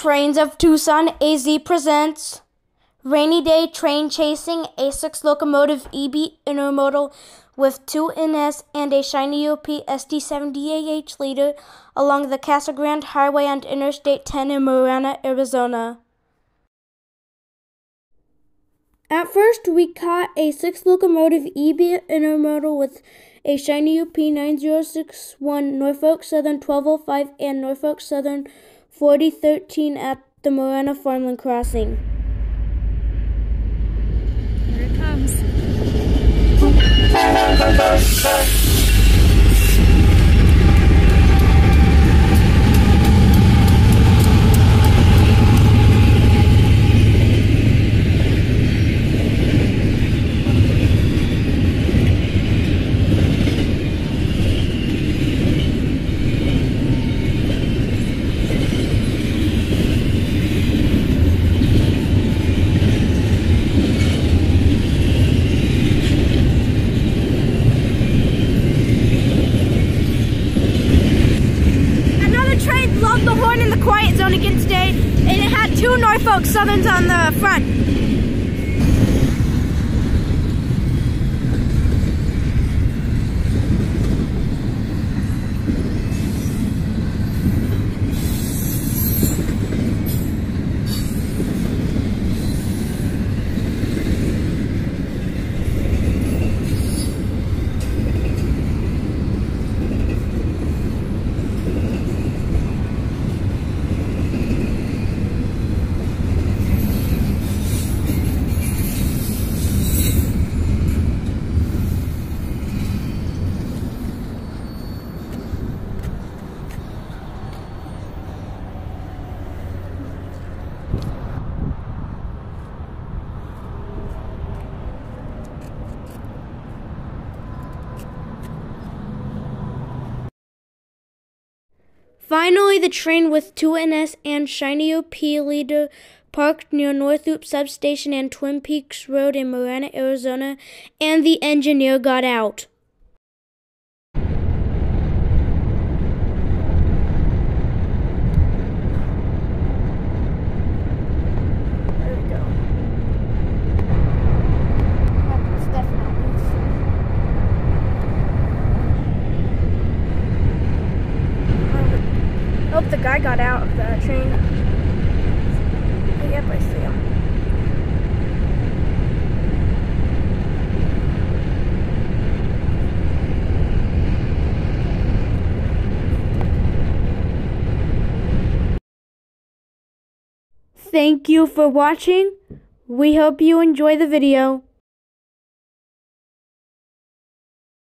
Trains of Tucson AZ presents Rainy Day Train Chasing, a 6 locomotive EB intermodal with 2 NS and a shiny UP ST70AH leader along the Casa Grande Highway on Interstate 10 in Marana, Arizona. At first, we caught a 6 locomotive EB intermodal with a shiny UP 9061, Norfolk Southern 1205, and Norfolk Southern 4013 at the Marana Farmland Crossing. Here it comes. Blowed the horn in the quiet zone again today, and it had 2 Norfolk Southerns on the front. Finally, the train with 2 NS and shiny UP leader parked near North Loop Substation and Twin Peaks Road in Marana, Arizona, and the engineer got out. There we go. That's definitely. Oh, the guy got out of the train. Yep, I see him. Thank you for watching. We hope you enjoy the video.